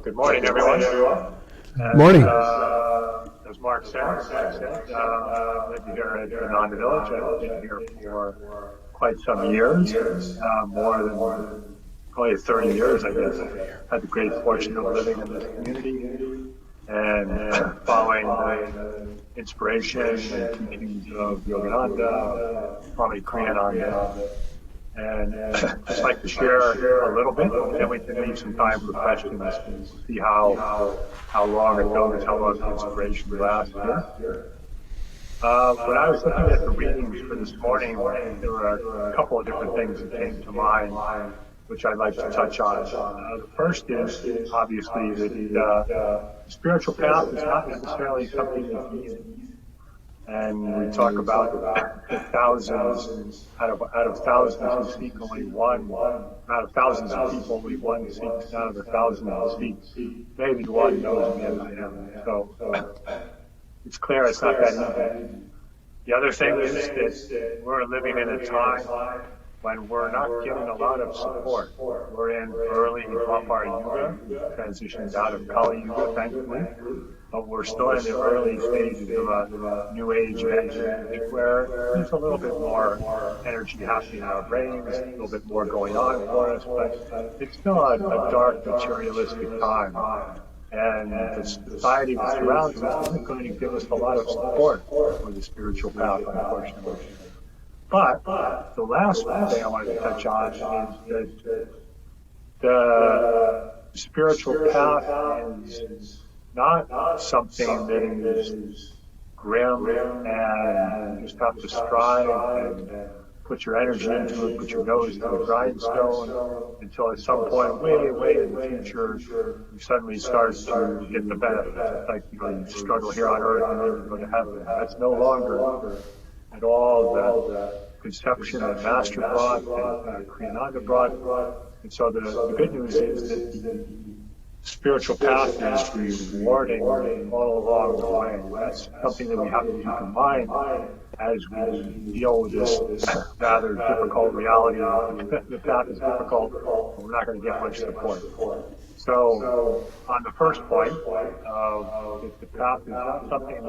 Good morning, everyone. Morning. As Mark said, I've lived here at Ananda Village. I've been here for quite some years, more than probably 30 years, I guess. I've had the great fortune of living in this community and following the inspiration and teachings of Yogananda, Swami Kriyananda. And just like to share a little bit, then we can leave some time for questions and see how long it goes, how long the inspiration lasts here. When I was looking at the readings for this morning, there were a couple of different things that came to mind, which I'd like to touch on. The first is obviously that the spiritual path is not necessarily something that's easy. And we talk about the thousands, out of thousands who seek only one, out of thousands of people only one seeks, out of the thousands who seek, maybe one knows me as I am. So it's clear it's not that easy. The other thing is that we're living in a time when we're not getting a lot of support. We're in early Dwapara Yuga, transitioned out of Kali Yuga, thankfully. But we're still in the early stages of a new age energy where there's a little bit more energy happening in our brains, a little bit more going on for us, but it's still a dark materialistic time. And the society that surrounds us isn't going to give us a lot of support for the spiritual path, unfortunately. But the last thing I wanted to touch on is that the spiritual path is not something that is grim and you just have to strive and put your energy into it, put your nose to the grindstone until at some point, way in the future, you suddenly start to get the benefits. It's like, you struggle here on earth and then you go to heaven. That's no longer at all the conception that Master brought, that Kriyananda brought. And so the good news is that the spiritual path is rewarding all along the way. That's something that we have to keep in mind as we deal with this rather difficult reality. The path is difficult, and we're not going to get much support. So, on the first point, the path is not something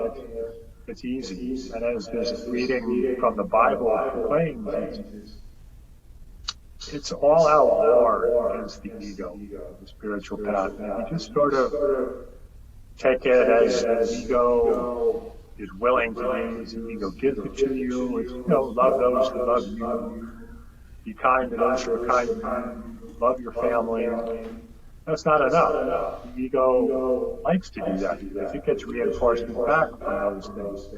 that's easy. And as this reading from the Bible proclaims, it's all out war against the ego, the spiritual path. And if you just sort of take it as the ego is willing to be, as the ego gives it to you, it's, love those who love you, be kind to those who are kind to you, love your family. That's not enough. The ego likes to do that because it gets reinforcement back from those things.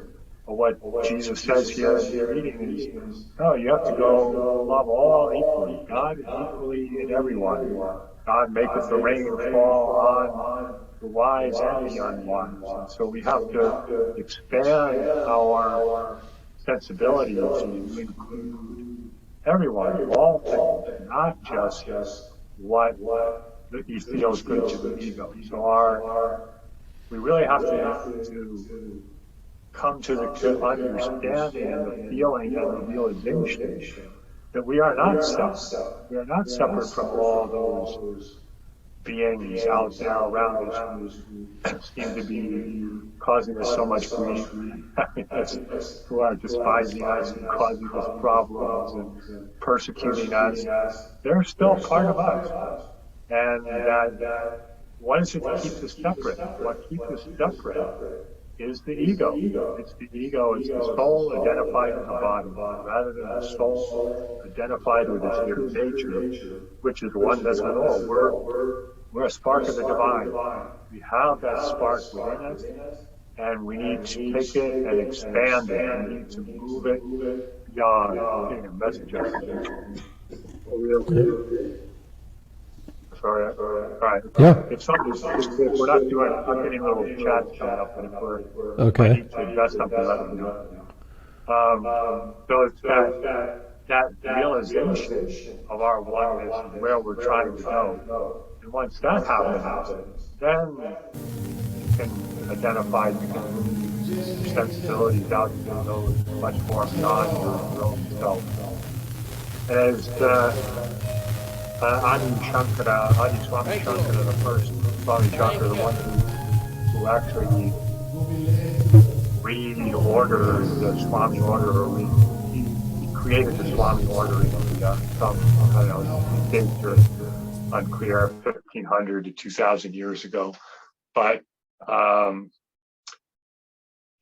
But what Jesus says here in the reading is, no, you have to go love all equally. God is equally in everyone. God maketh the rain fall on the wise and the unwise. And so we have to expand our sensibilities to include everyone, all things, not just what he feels good to the ego. So we really have to come to the understanding and the feeling and the realization that we are not separate. We are not separate from all those beings out there around us who seem to be causing us so much grief. Who are despising us and causing us problems and persecuting us. They're still part of us. And what is it that keeps us separate? What keeps us separate is the ego. It's the ego, it's the soul identified with the body, rather than the soul identified with its true nature, which is oneness and all. We're a spark of the divine. We have that spark within us, and we need to take it and expand it. We need to move it beyond. I'm getting a message out there. Sorry. All right. Yeah. If we're not doing, I'm getting little chats coming up, and if I need to address something, let me know. So it's that realization of our oneness and where we're trying to go. And once that happens, then you can identify, you can move your sensibilities out to those much more beyond your own self. As Adi Swami Shankara, the first Swami Chakra, the one who actually reordered the Swami order, or he created the Swami order in India. I don't know, these dates are unclear, 1500 to 2000 years ago. But um,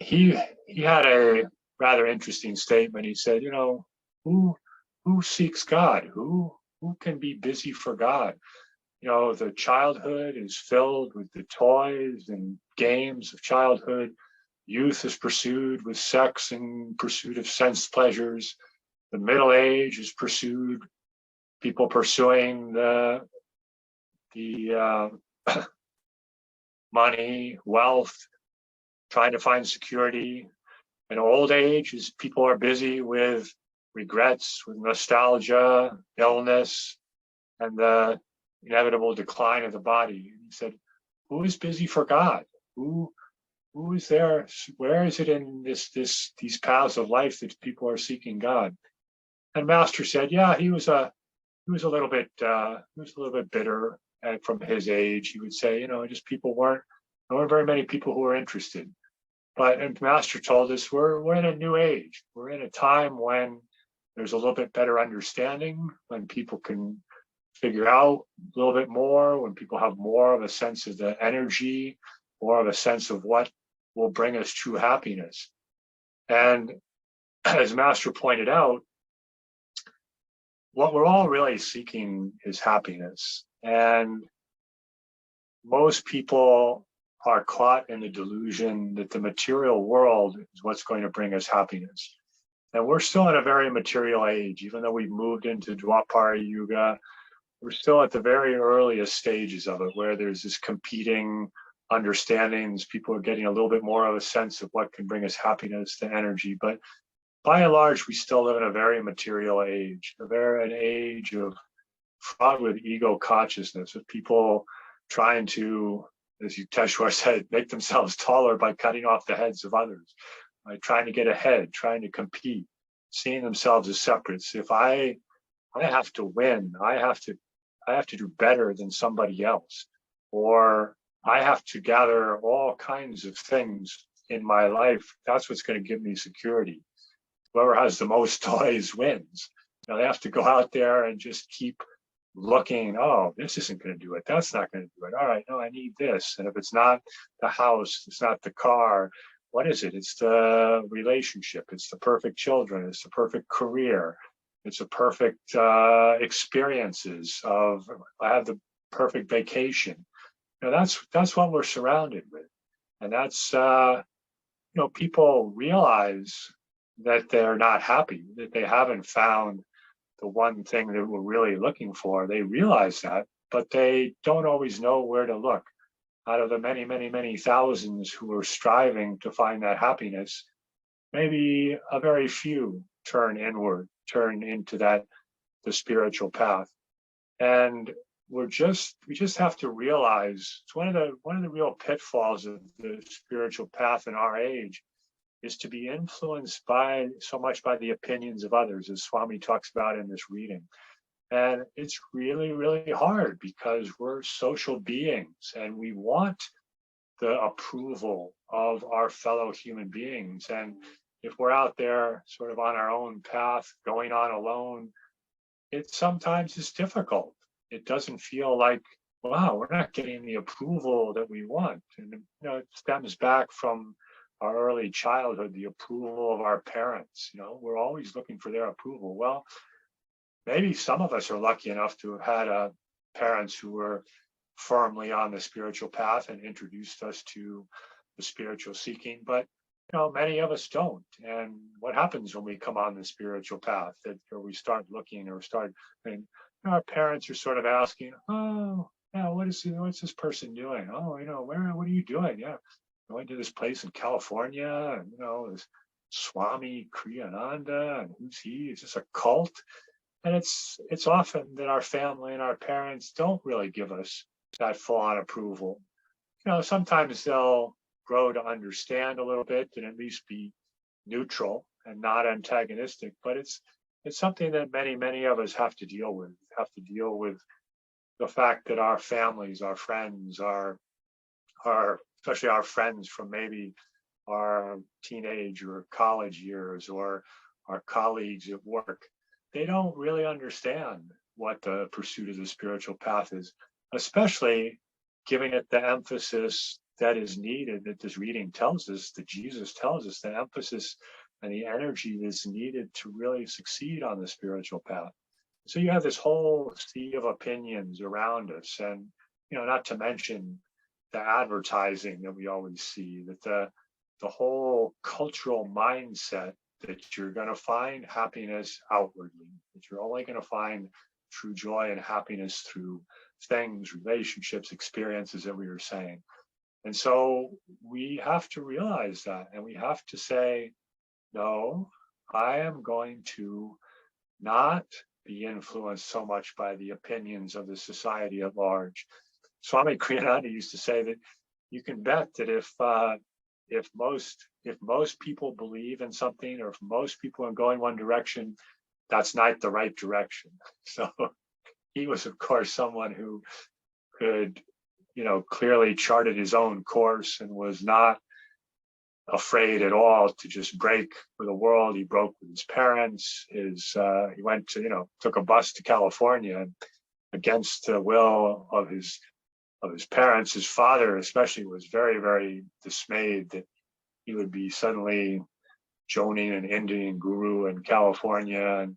he had a rather interesting statement. He said, who who seeks God? Who can be busy for God? The childhood is filled with the toys and games of childhood. Youth is pursued with sex and pursuit of sense pleasures. The middle age is people pursuing the money, wealth, trying to find security. And old age is people are busy with regrets, with nostalgia, illness, and the inevitable decline of the body. And he said, who is busy for God? Who is there? Where is it in these paths of life that people are seeking God? And Master said, yeah, he was a little bit bitter from his age. He would say, just there weren't very many people who were interested. But and Master told us we're in a new age. We're in a time when there's a little bit better understanding, when people can figure out a little bit more, when people have more of a sense of the energy, more of a sense of what will bring us true happiness. And as Master pointed out, what we're all really seeking is happiness. And most people are caught in the delusion that the material world is what's going to bring us happiness. And we're still in a very material age, even though we've moved into Dwapara Yuga. We're still at the very earliest stages of it, where there's this competing understandings. People are getting a little bit more of a sense of what can bring us happiness, the energy. But by and large, we still live in a very material age, an age of fraught with ego consciousness, of people trying to, as Yukteswar said, make themselves taller by cutting off the heads of others, right? Trying to get ahead, trying to compete, seeing themselves as separates. If I have to win, I have to do better than somebody else, or I have to gather all kinds of things in my life. That's what's going to give me security. Whoever has the most toys wins. They have to go out there and just keep looking. Oh, this isn't going to do it. That's not going to do it. All right, no, I need this. And if it's not the house, it's not the car, what is it? It's the relationship. It's the perfect children. It's the perfect career. It's a perfect experiences of, I have the perfect vacation. That's what we're surrounded with. And that's, people realize that they're not happy, that they haven't found the one thing that we're really looking for. They realize that, but they don't always know where to look. Out of the many, many, many thousands who are striving to find that happiness, maybe a very few turn inward, turn into the spiritual path. And we just have to realize it's one of the real pitfalls of the spiritual path in our age, is to be influenced so much by the opinions of others, as Swami talks about in this reading. And it's really, really hard, because we're social beings and we want the approval of our fellow human beings. And if we're out there sort of on our own path, going on alone, it sometimes is difficult. It doesn't feel like, wow, we're not getting the approval that we want. And it stems back from our early childhood, the approval of our parents. We're always looking for their approval. Well, maybe some of us are lucky enough to have had parents who were firmly on the spiritual path and introduced us to the spiritual seeking, but many of us don't. And what happens when we come on the spiritual path, or we start looking, and our parents are sort of asking, oh, yeah, what's this person doing? Oh, what are you doing? Yeah, going to this place in California, and this Swami Kriyananda, and who's he? Is this a cult? And it's often that our family and our parents don't really give us that full-on approval. Sometimes they'll grow to understand a little bit and at least be neutral and not antagonistic, but it's something that many of us have to deal with the fact that our families, our friends, especially our friends from maybe our teenage or college years, or our colleagues at work, they don't really understand what the pursuit of the spiritual path is, especially giving it the emphasis that is needed, that this reading tells us, that Jesus tells us, the emphasis and the energy that's needed to really succeed on the spiritual path. So you have this whole sea of opinions around us, and not to mention the advertising that we always see, that the whole cultural mindset that you're going to find happiness outwardly, that you're only going to find true joy and happiness through things, relationships, experiences that we were saying. And so we have to realize that, and we have to say, no, I am going to not be influenced so much by the opinions of the society at large. Swami Kriyananda used to say that you can bet that if most people believe in something, or if most people are going one direction, that's not the right direction. So he was, of course, someone who could, clearly charted his own course and was not afraid at all to just break with the world. He broke with his parents. He went to, took a bus to California, and against the will of his parents. His father especially was very, very dismayed that he would be suddenly joining an Indian guru in California and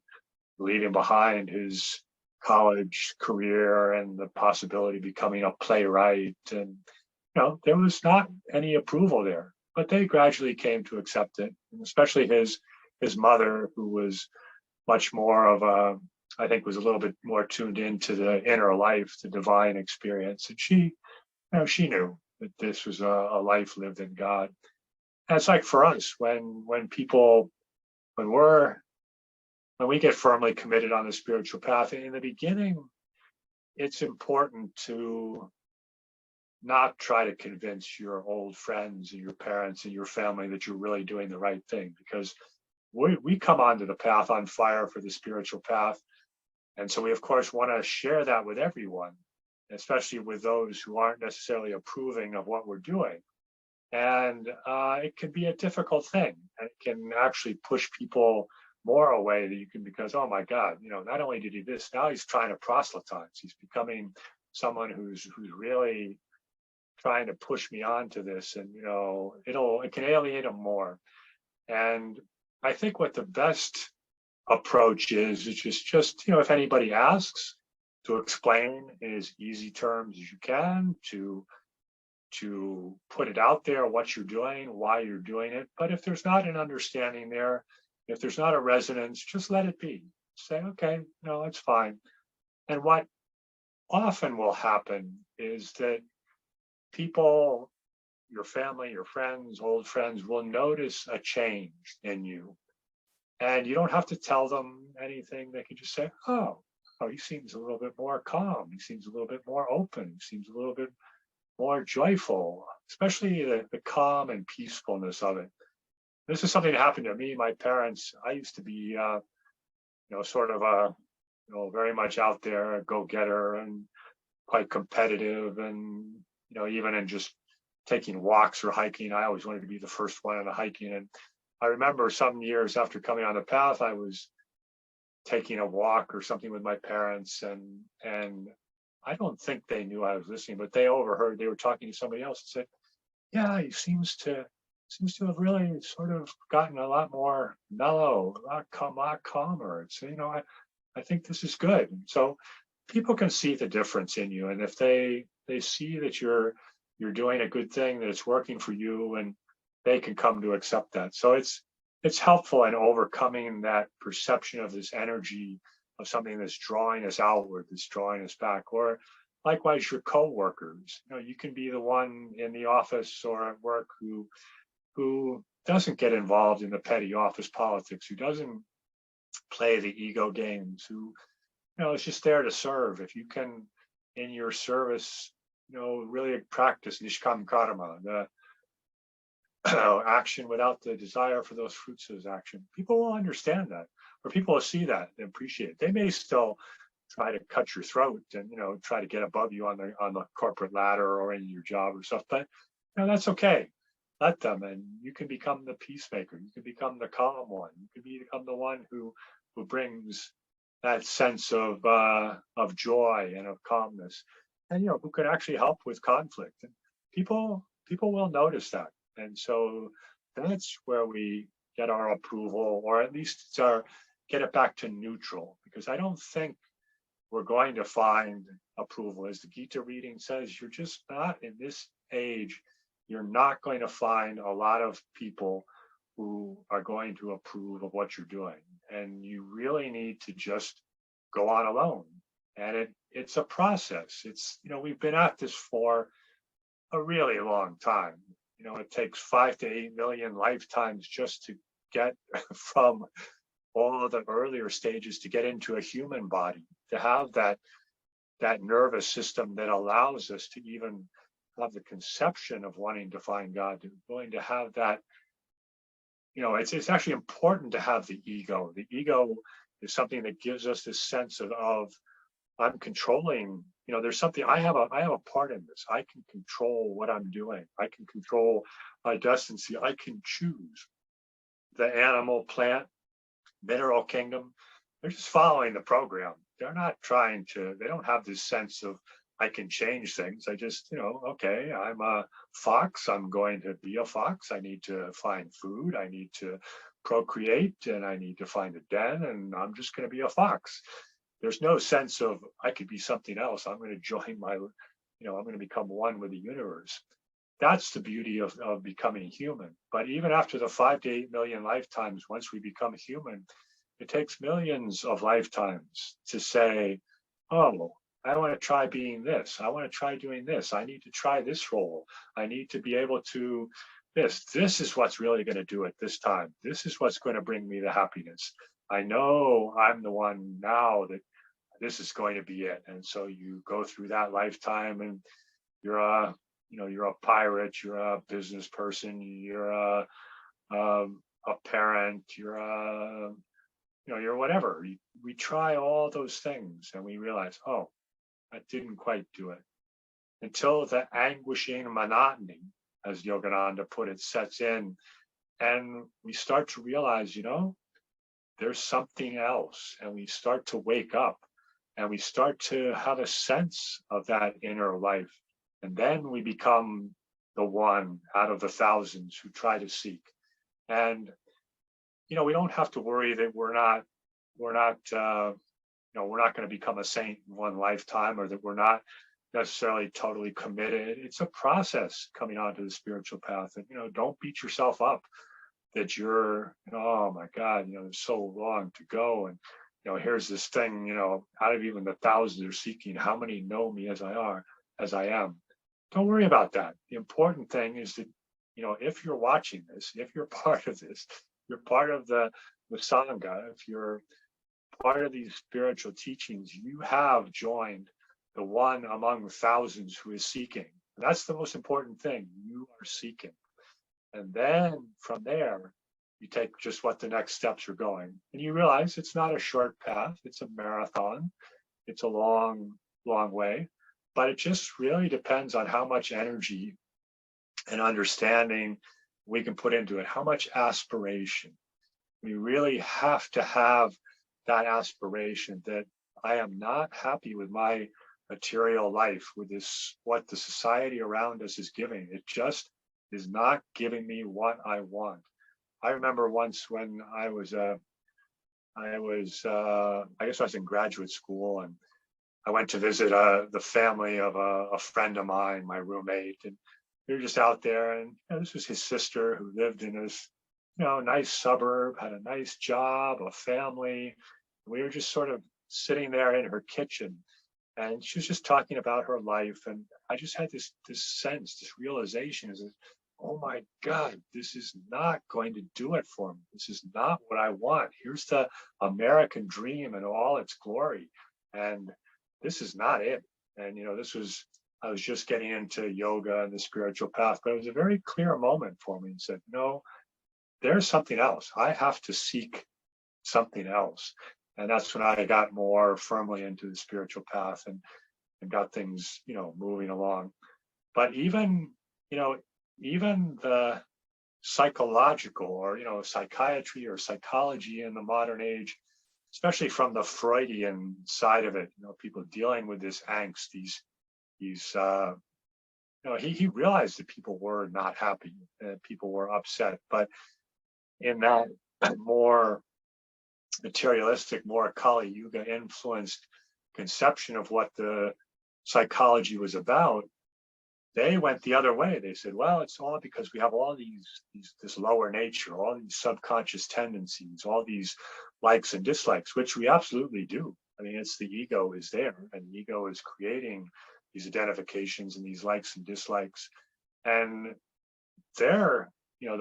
leaving behind his college career and the possibility of becoming a playwright. And, there was not any approval there, but they gradually came to accept it, and especially his mother, who was much more of I think was a little bit more tuned into the inner life, the divine experience. And she knew that this was a life lived in God. And it's like for us, when we get firmly committed on the spiritual path, in the beginning, it's important to not try to convince your old friends and your parents and your family that you're really doing the right thing, because we come onto the path on fire for the spiritual path. And so we, of course, want to share that with everyone, especially with those who aren't necessarily approving of what we're doing. And it can be a difficult thing. It can actually push people more away because, oh my God, not only did he this, now he's trying to proselytize. He's becoming someone who's really trying to push me onto this, and it can alienate them more. And I think what the best approach is just if anybody asks, to explain in as easy terms as you can, to put it out there, what you're doing, why you're doing it. But if there's not an understanding there, if there's not a resonance, just let it be. Say, okay, no, it's fine. And what often will happen is that people, your family, your friends, old friends, will notice a change in you. And you don't have to tell them anything. They can just say, oh, he seems a little bit more calm. He seems a little bit more open. He seems a little bit more joyful, especially the calm and peacefulness of it. This is something that happened to me. My parents, I used to be, sort of very much out there, a go-getter, and quite competitive. And, even in just taking walks or hiking, I always wanted to be the first one on the hiking. And I remember some years after coming on the path, I was taking a walk or something with my parents, and I don't think they knew I was listening, but they overheard. They were talking to somebody else and said, yeah, he seems to have really sort of gotten a lot more mellow, a lot calmer. It's, I think this is good. So people can see the difference in you. And if they see that you're doing a good thing, that it's working for you, and they can come to accept that. So it's helpful in overcoming that perception of this energy of something that's drawing us outward, that's drawing us back. Or likewise, your coworkers. You can be the one in the office or at work who doesn't get involved in the petty office politics, who doesn't play the ego games, who is just there to serve. If you can, in your service, really practice nishkam karma, the action without the desire for those fruits of his action, people will understand that, or people will see that and appreciate it. They may still try to cut your throat and, try to get above you on the corporate ladder or in your job or stuff. But, that's okay. Let them, and you can become the peacemaker. You can become the calm one. You can become the one who brings that sense of joy and of calmness, and who can actually help with conflict. And people will notice that, and so that's where we get our approval, or at least get it back to neutral. Because I don't think we're going to find approval, as the Gita reading says. You're just not, in this age, you're not going to find a lot of people who are going to approve of what you're doing. And you really need to just go on alone. And it's a process. It's, we've been at this for a really long time. It takes 5 to 8 million lifetimes just to get from all of the earlier stages to get into a human body, to have that nervous system that allows us to even have the conception of wanting to find God, going to have that. It's actually important to have the ego. The ego is something that gives us this sense of I'm controlling. There's something, I have a part in this. I can control what I'm doing. I can control my destiny. I can choose. The animal, plant, mineral kingdom, they're just following the program. They're not trying to, they don't have this sense of I can change things. I just, okay, I'm a fox. I'm going to be a fox. I need to find food. I need to procreate, and I need to find a den, and I'm just going to be a fox. There's no sense of I could be something else. I'm going to join I'm going to become one with the universe. That's the beauty of becoming human. But even after the 5 to 8 million lifetimes, once we become human, it takes millions of lifetimes to say, oh, I want to try being this. I want to try doing this. I need to try this role. I need to be able to this. This is what's really going to do it this time. This is what's going to bring me the happiness. I know I'm the one now that this is going to be it. And so you go through that lifetime, and you're a pirate, you're a business person, you're a parent, you're whatever. We try all those things, and we realize, oh, that didn't quite do it, until the anguishing monotony, as Yogananda put it, sets in, and we start to realize, there's something else, and we start to wake up, and we start to have a sense of that inner life, and then we become the one out of the thousands who try to seek. And we don't have to worry that we're not going to become a saint in one lifetime, or that we're not necessarily totally committed. It's a process coming onto the spiritual path. And, don't beat yourself up that you're, oh my God, there's so long to go. And, here's this thing, out of even the thousands are seeking, how many know me as I am? Don't worry about that. The important thing is that, if you're watching this, if you're part of this, you're part of the Sangha, if you're part of these spiritual teachings, you have joined the one among thousands who is seeking. And that's the most important thing. You are seeking. And then from there, you take just what the next steps are going. And you realize it's not a short path. It's a marathon. It's a long, long way. But it just really depends on how much energy and understanding we can put into it, how much aspiration. We really have to have that aspiration that I am not happy with my material life, with this, what the society around us is giving. It just is not giving me what I want. I remember once when I guess I was in graduate school, and I went to visit the family of a friend of mine, my roommate, and we were just out there, and this was his sister, who lived in this, nice suburb, had a nice job, a family. We were just sort of sitting there in her kitchen, and she was just talking about her life, and I just had this sense, this realization, is that, oh my God, this is not going to do it for me. This is not what I want. Here's the American dream in all its glory, and this is not it. And I was just getting into yoga and the spiritual path, but it was a very clear moment for me, and said, no, there's something else. I have to seek something else. And that's when I got more firmly into the spiritual path and got things, moving along. But even the psychological or, psychiatry or psychology in the modern age, especially from the Freudian side of it, people dealing with this angst, he realized that people were not happy, that people were upset, but in that more materialistic, more Kali Yuga influenced conception of what the psychology was about, they went the other way. They said, well, it's all because we have all this lower nature, all these subconscious tendencies, all these likes and dislikes, which we absolutely do. I mean, it's the ego is there, and the ego is creating these identifications and these likes and dislikes. And the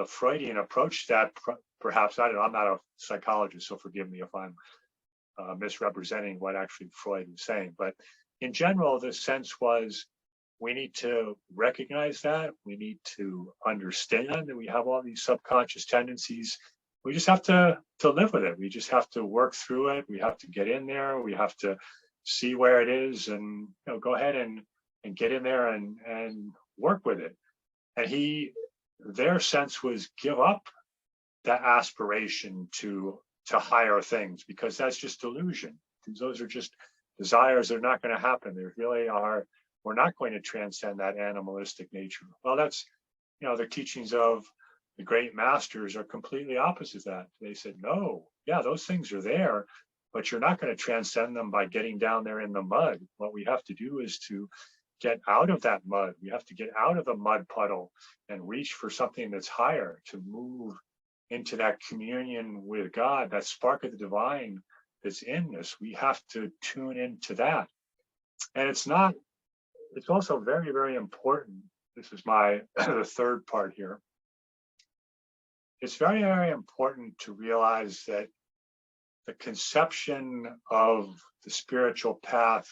Freudian approach that perhaps, I don't know, I'm not a psychologist, so forgive me if I'm misrepresenting what actually Freud was saying. But in general, the sense was we need to recognize that. We need to understand that we have all these subconscious tendencies. We just have to live with it. We just have to work through it. We have to get in there. We have to see where it is and go ahead and get in there and work with it. And their sense was give up that aspiration to higher things, because that's just delusion. Those are just desires that are not going to happen. There really are. We're not going to transcend that animalistic nature. Well, that's, the teachings of the great masters are completely opposite that. They said, no, yeah, those things are there, but you're not going to transcend them by getting down there in the mud. What we have to do is to get out of that mud. We have to get out of the mud puddle and reach for something that's higher, to move into that communion with God, that spark of the divine that's in us. We have to tune into that. And it's also very, very important. This is the third part here. It's very, very important to realize that the conception of the spiritual path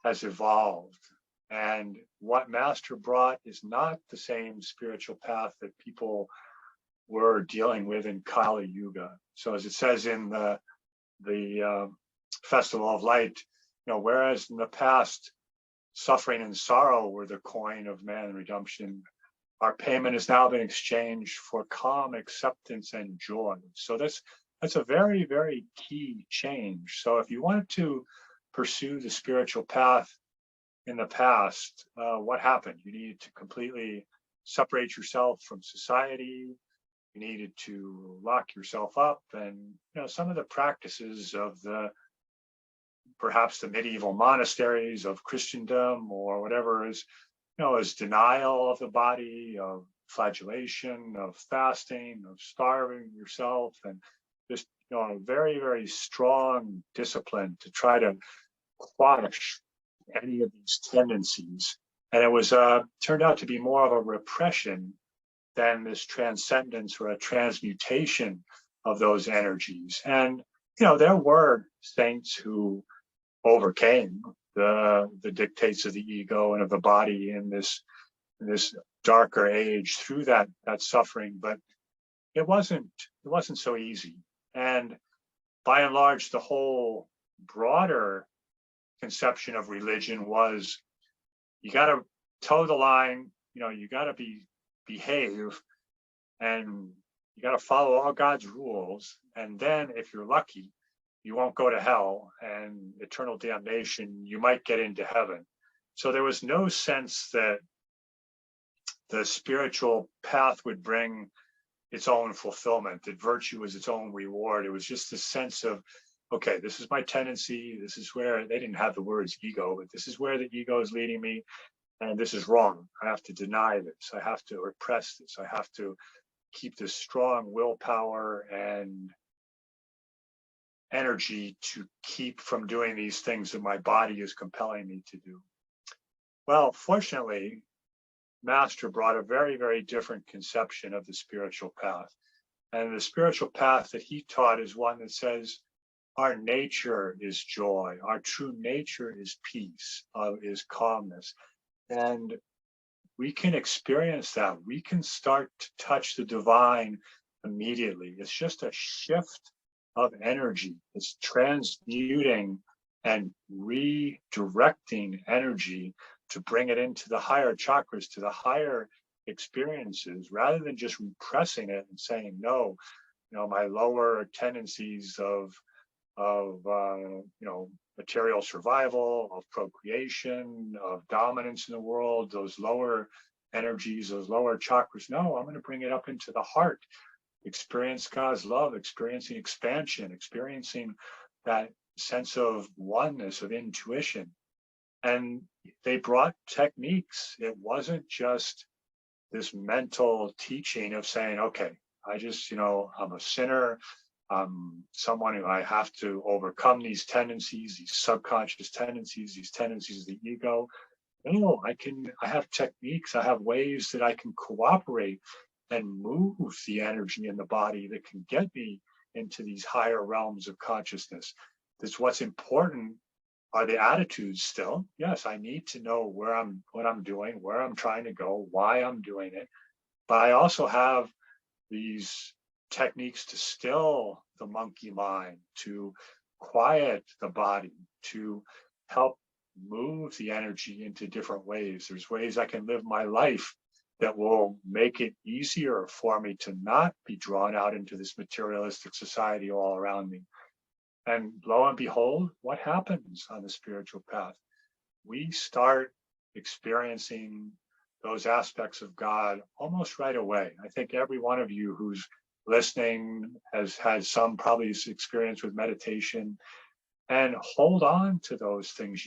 has evolved. And what Master brought is not the same spiritual path that people were dealing with in Kali Yuga. So as it says in the Festival of Light, whereas in the past, suffering and sorrow were the coin of man and redemption, our payment has now been exchanged for calm acceptance and joy. So that's a very, very key change. So if you wanted to pursue the spiritual path in the past, what happened? You needed to completely separate yourself from society. You needed to lock yourself up, and some of the practices of perhaps the medieval monasteries of Christendom or whatever is denial of the body, of flagellation, of fasting, of starving yourself, and just a very, very strong discipline to try to quash any of these tendencies. And it was turned out to be more of a repression than this transcendence or a transmutation of those energies. And there were saints who overcame the dictates of the ego and of the body in this darker age through that suffering, but it wasn't so easy. And by and large, the whole broader conception of religion was you got to toe the line, you got to behave, and you got to follow all God's rules. And then if you're lucky, you won't go to hell and eternal damnation. You might get into heaven. So there was no sense that the spiritual path would bring its own fulfillment, that virtue was its own reward. It was just the sense of, okay, this is my tendency. This is where, they didn't have the words ego, but this is where the ego is leading me. And this is wrong. I have to deny this. I have to repress this. I have to keep this strong willpower and energy to keep from doing these things that my body is compelling me to do. Well, fortunately, Master brought a very, very different conception of the spiritual path. And the spiritual path that he taught is one that says, our nature is joy. Our true nature is peace, is calmness. And we can experience that. We can start to touch the divine immediately. It's just a shift of energy. It's transmuting and redirecting energy to bring it into the higher chakras, to the higher experiences, rather than just repressing it and saying, no, my lower tendencies of material survival, of procreation, of dominance in the world, those lower energies, those lower chakras. No, I'm going to bring it up into the heart, experience God's love, experiencing expansion, experiencing that sense of oneness, of intuition. And they brought techniques. It wasn't just this mental teaching of saying, okay, I just, I'm a sinner. I'm someone who I have to overcome these tendencies, these subconscious tendencies, these tendencies of the ego. No, I have techniques, I have ways that I can cooperate and move the energy in the body that can get me into these higher realms of consciousness. That's what's important are the attitudes still. Yes, I need to know what I'm doing, where I'm trying to go, why I'm doing it. But I also have these techniques to still the monkey mind, to quiet the body, to help move the energy into different ways. There's ways I can live my life that will make it easier for me to not be drawn out into this materialistic society all around me. And lo and behold, what happens on the spiritual path? We start experiencing those aspects of God almost right away. I think every one of you who's listening has had some probably experience with meditation, and hold on to those things.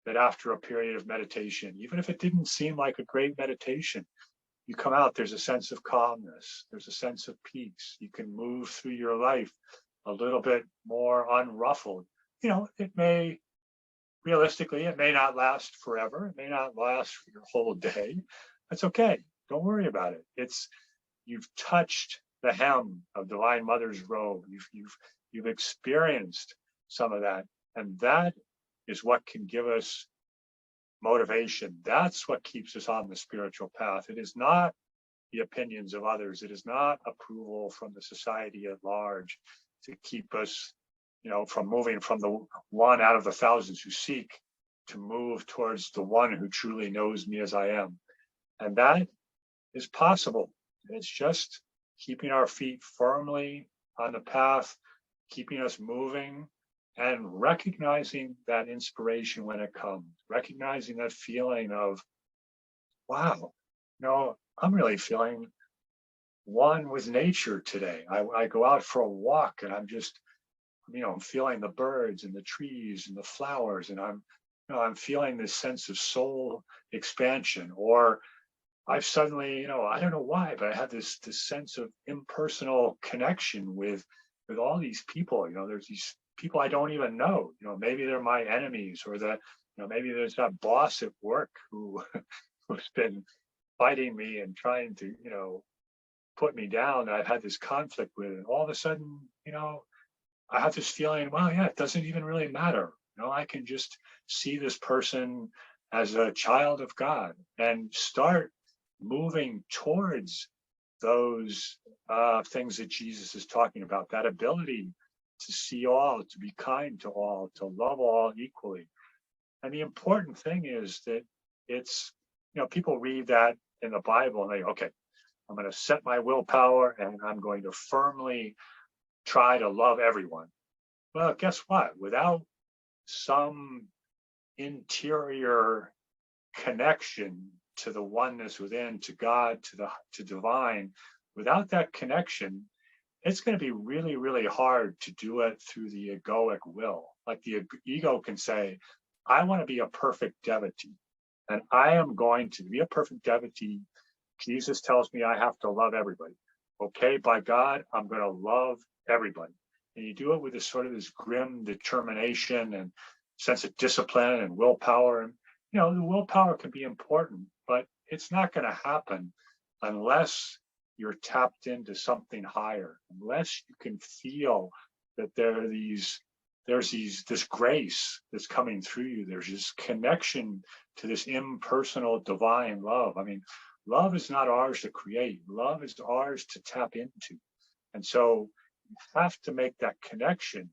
That after a period of meditation, even if it didn't seem like a great meditation, you come out, there's a sense of calmness, there's a sense of peace. You can move through your life a little bit more unruffled. Realistically, it may not last forever. It may not last for your whole day. That's okay. Don't worry about it. You've touched the hem of Divine Mother's robe. You've experienced some of that, and that is what can give us motivation. That's what keeps us on the spiritual path. It is not the opinions of others. It is not approval from the society at large to keep us, from moving from the one out of the thousands who seek to move towards the one who truly knows me as I am. And that is possible. It's just keeping our feet firmly on the path, keeping us moving, and recognizing that inspiration when it comes, recognizing that feeling of, wow, I'm really feeling one with nature today. I go out for a walk and I'm just, feeling the birds and the trees and the flowers, and I'm feeling this sense of soul expansion. Or I've suddenly, I don't know why, but I have this sense of impersonal connection with all these people. There's these people I don't even know. Maybe they're my enemies, or maybe there's that boss at work who's been fighting me and trying to, put me down, that I've had this conflict with. And all of a sudden, I have this feeling, well, yeah, it doesn't even really matter. I can just see this person as a child of God and start moving towards those things that Jesus is talking about, that ability to see all, to be kind to all, to love all equally. And the important thing is that it's, people read that in the Bible and they, okay, I'm going to set my willpower and I'm going to firmly try to love everyone. Well, guess what? Without some interior connection to the oneness within, to God, to divine, without that connection, it's going to be really, really hard to do it through the egoic will. Like the ego can say, I want to be a perfect devotee, and I am going to be a perfect devotee. Jesus tells me I have to love everybody. Okay, by God, I'm going to love everybody. And you do it with this grim determination and sense of discipline and willpower. And, the willpower can be important, but it's not going to happen unless you're tapped into something higher, unless you can feel that there's this grace that's coming through you. There's this connection to this impersonal divine love. I mean, love is not ours to create. Love is ours to tap into. And so You have to make that connection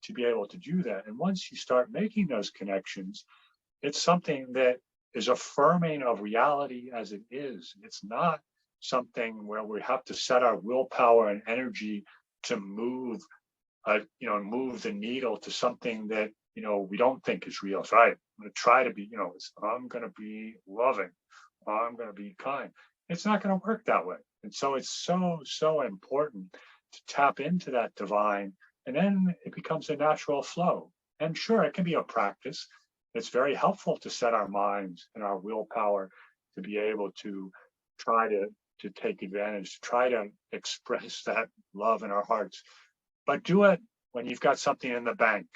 to be able to do that. And once you start making those connections, it's something that is affirming of reality as it is. It's not something where we have to set our willpower and energy to move, move the needle to something that, we don't think is real. So I'm going to try to be, I'm going to be loving. I'm going to be kind. It's not going to work that way. And so it's so important to tap into that divine, and then it becomes a natural flow. And sure, it can be a practice. It's very helpful to set our minds and our willpower to be able to try to take advantage, to try to express that love in our hearts. But do it when you've got something in the bank.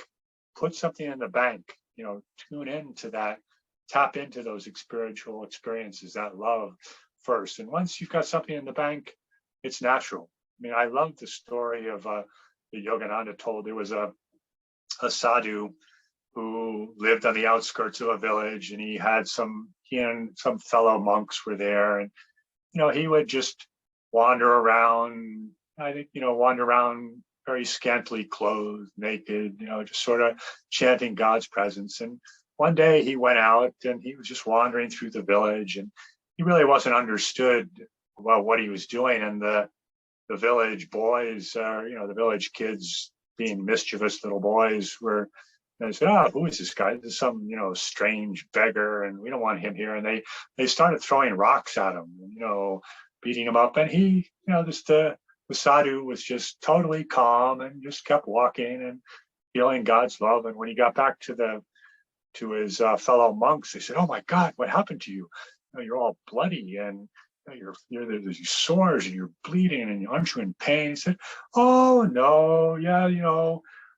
Put something in the bank, tune into that, tap into those spiritual experiences, that love first. And once you've got something in the bank, it's natural. I mean, I love the story of the Yogananda told. There was a sadhu who lived on the outskirts of a village, and he and some fellow monks were there, and he would just wander around. I think wander around very scantily clothed, naked, just sort of chanting God's presence. And one day he went out and he was just wandering through the village, and he really wasn't understood about what he was doing. And the village boys, the village kids, being mischievous little boys, they said, "Oh, who is this guy? This is some, strange beggar, and we don't want him here." And they started throwing rocks at him, beating him up. And he, the sadhu was just totally calm and just kept walking and feeling God's love. And when he got back to his fellow monks, they said, "Oh my God, what happened to you? You're all bloody, and there's these sores, and you're bleeding, and aren't you in pain?" He said, "Oh no, yeah,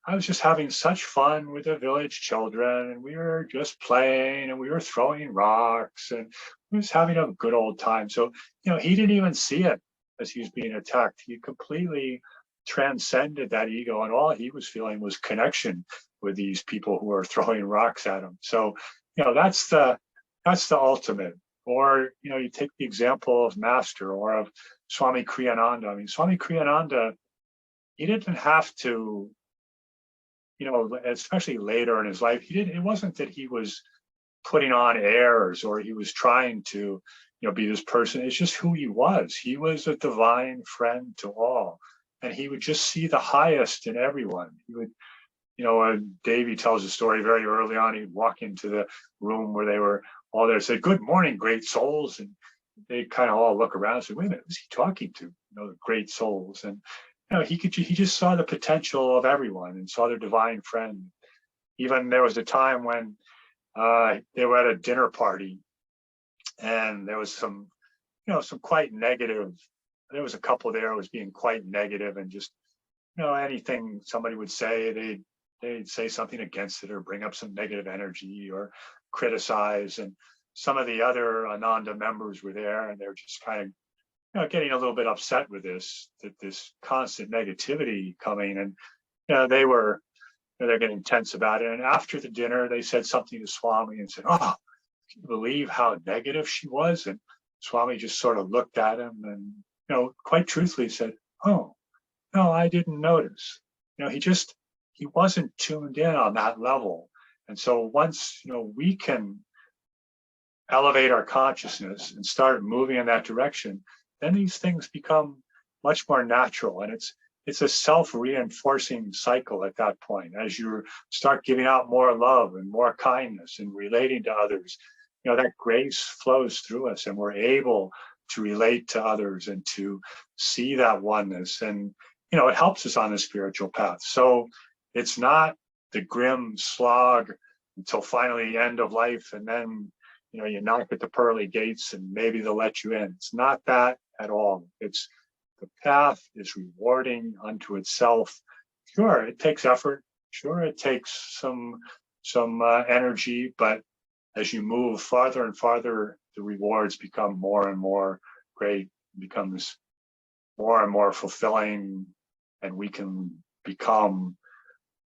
I was just having such fun with the village children, and we were just playing, and we were throwing rocks, and we was having a good old time." So, he didn't even see it as he was being attacked. He completely transcended that ego, and all he was feeling was connection with these people who are throwing rocks at him. So, that's the ultimate. Or, you take the example of Master or of Swami Kriyananda. I mean, Swami Kriyananda, he didn't have to, especially later in his life, it wasn't that he was putting on airs or he was trying to, be this person. It's just who he was. He was a divine friend to all. And he would just see the highest in everyone. He would, Davy tells a story very early on. He'd walk into the room where they were all there, said, "Good morning, great souls." And they kind of all look around and say, "Wait a minute, who's he talking to?" The great souls. And he just saw the potential of everyone and saw their divine friend. Even there was a time when they were at a dinner party, and there was some quite negative. There was a couple there who was being quite negative, and just anything somebody would say, they'd say something against it or bring up some negative energy or criticize. And some of the other Ananda members were there, and they're just kind of getting a little bit upset with this constant negativity coming. And they're getting tense about it. And after the dinner, they said something to Swami and said, "Oh, can you believe how negative she was?" And Swami just sort of looked at him and, quite truthfully said, "Oh, no, I didn't notice." He wasn't tuned in on that level. And so once, we can elevate our consciousness and start moving in that direction, then these things become much more natural. And it's a self-reinforcing cycle at that point. As you start giving out more love and more kindness and relating to others, that grace flows through us, and we're able to relate to others and to see that oneness. And, it helps us on the spiritual path. So it's not the grim slog until finally the end of life, and then, you knock at the pearly gates and maybe they'll let you in. It's not that at all. It's the path is rewarding unto itself. Sure, it takes effort. Sure, it takes some energy, but as you move farther and farther, the rewards become more and more great, becomes more and more fulfilling, and we can become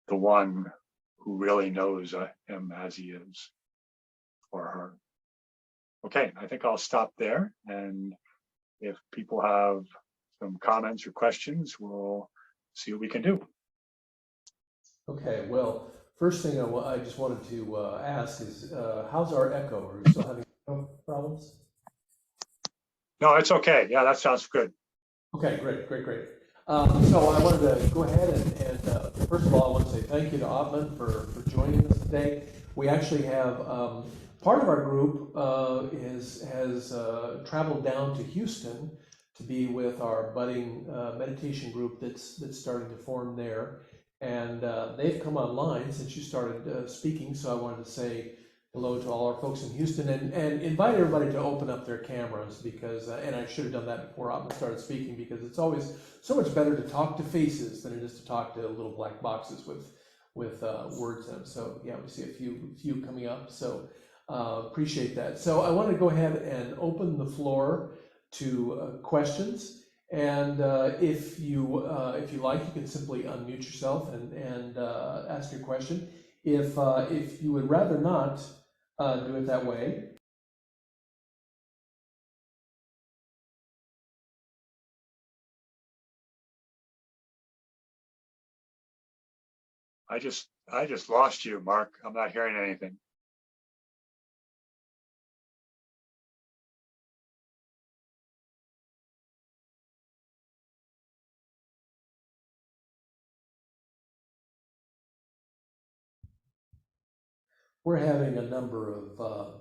the one who really knows him as he is, or her. Okay, I think I'll stop there. And if people have some comments or questions, we'll see what we can do. Okay, well, first thing I just wanted to ask is, how's our echo? Are we still having echo problems? No, it's okay. Yeah, that sounds good. Okay, great. So I wanted to go ahead and first of all, I want to say thank you to Atman for joining us today. We actually have part of our group has traveled down to Houston to be with our budding meditation group that's starting to form there. And they've come online since you started speaking, so I wanted to say hello to all our folks in Houston and invite everybody to open up their cameras because, and I should have done that before Atman started speaking, because it's always so much better to talk to faces than it is to talk to little black boxes with words in them. So yeah, we see a few coming up, so appreciate that. So I want to go ahead and open the floor to questions. And if you like, you can simply unmute yourself and ask your question. If you would rather not do it that way, I just lost you, Mark. I'm not hearing anything. we're having a number of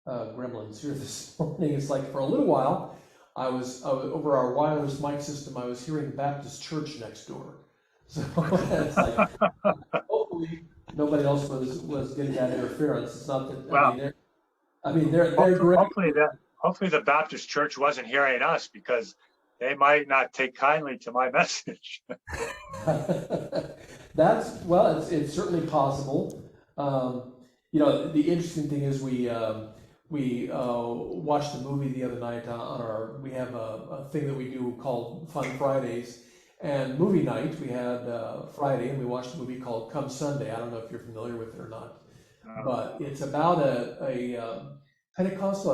gremlins here this morning. It's like for a little while, I was over our wireless mic system. I was hearing the Baptist church next door. So it's like, hopefully nobody else was getting that interference. It's not that, Well, they're great. hopefully the Baptist church wasn't hearing us, because they might not take kindly to my message. It's certainly possible. The interesting thing is we watched a movie the other night we have a thing that we do called Fun Fridays, and movie night we had Friday, and we watched a movie called Come Sunday. I don't know if you're familiar with it or not, but it's about a Pentecostal.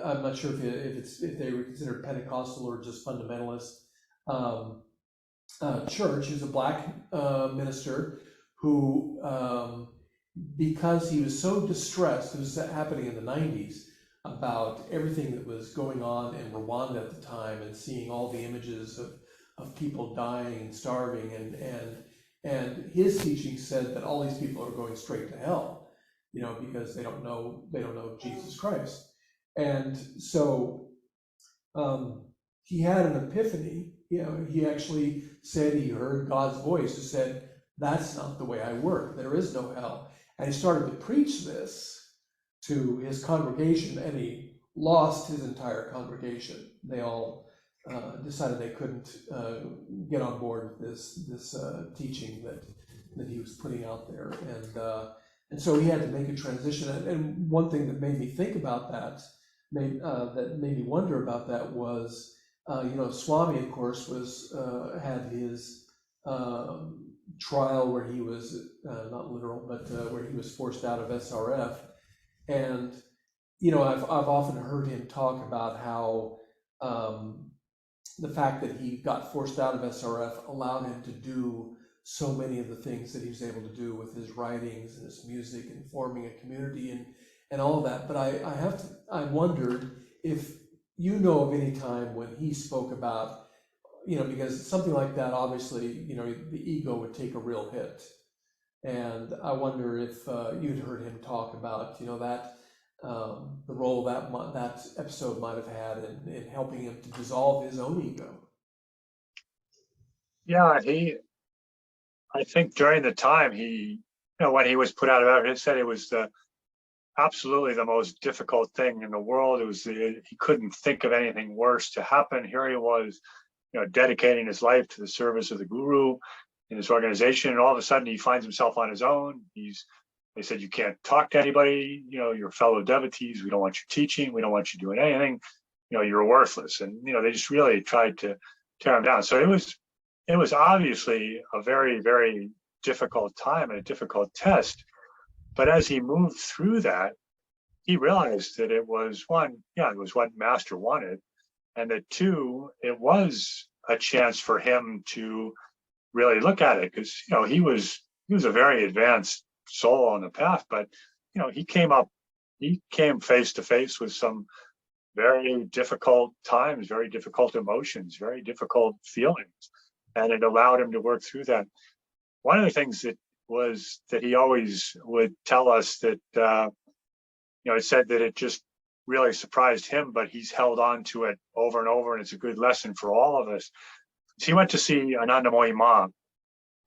I'm not sure if they were considered Pentecostal or just fundamentalist church. He was a black minister who, because he was so distressed, it was happening in the 90s, about everything that was going on in Rwanda at the time, and seeing all the images of people dying and starving, and his teaching said that all these people are going straight to hell, because they don't know Jesus Christ. And so he had an epiphany. He actually said he heard God's voice who said, "That's not the way I work. There is no hell." And he started to preach this to his congregation, and he lost his entire congregation. They all decided they couldn't get on board with this teaching that he was putting out there, and so he had to make a transition. And one thing that made me think about that, that made me wonder about that, was Swami, of course, had his trial where he was not literal, but where he was forced out of SRF. And I've often heard him talk about how the fact that he got forced out of SRF allowed him to do so many of the things that he was able to do with his writings and his music and forming a community and all of that. But I wondered if you know of any time when he spoke about, because something like that, obviously, the ego would take a real hit. And I wonder if you'd heard him talk about, that the role that episode might have had in helping him to dissolve his own ego. Yeah, I think during the time when he was put out of it, he said it was absolutely the most difficult thing in the world. He couldn't think of anything worse to happen. Here he was, dedicating his life to the service of the guru in his organization, and all of a sudden he finds himself on his own. They said, "You can't talk to anybody, your fellow devotees. We don't want you teaching. We don't want you doing anything. You're worthless." And they just really tried to tear him down. So it was obviously a very, very difficult time and a difficult test. But as he moved through that, he realized that it was what Master wanted, and that two, it was a chance for him to really look at it, because he was a very advanced soul on the path, but he came face to face with some very difficult times, very difficult emotions, very difficult feelings, and it allowed him to work through that. One of the things that he always would tell us, that it said that it just really surprised him, but he's held on to it over and over, and it's a good lesson for all of us. So he went to see Anandamoyi Ma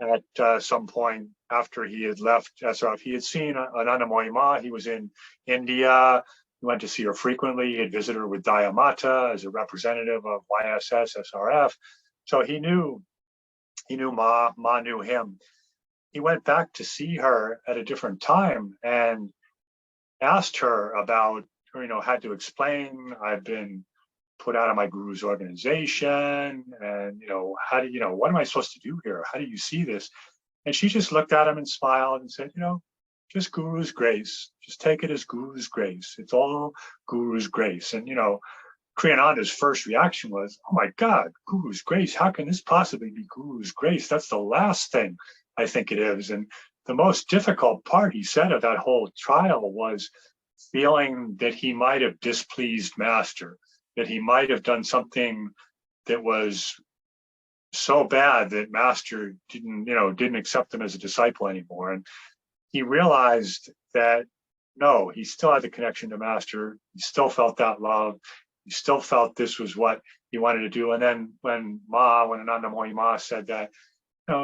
at some point after he had left SRF. He had seen Anandamoyi Ma. He was in India. He went to see her frequently. He had visited her with Dayamata as a representative of YSS SRF. So he knew Ma. Ma knew him. He went back to see her at a different time and asked her about, had to explain, I've been put out of my guru's organization, and what am I supposed to do here? How do you see this? And she just looked at him and smiled and said, just guru's grace. Just take it as guru's grace. It's all guru's grace. And Kriyananda's first reaction was, oh my God, guru's grace. How can this possibly be guru's grace? That's the last thing I think it is. And the most difficult part, he said, of that whole trial was feeling that he might have displeased Master, that he might have done something that was so bad that Master didn't accept him as a disciple anymore. And he realized that no, he still had the connection to Master. He still felt that love. He still felt this was what he wanted to do. And then when Anandamoyi Ma said that,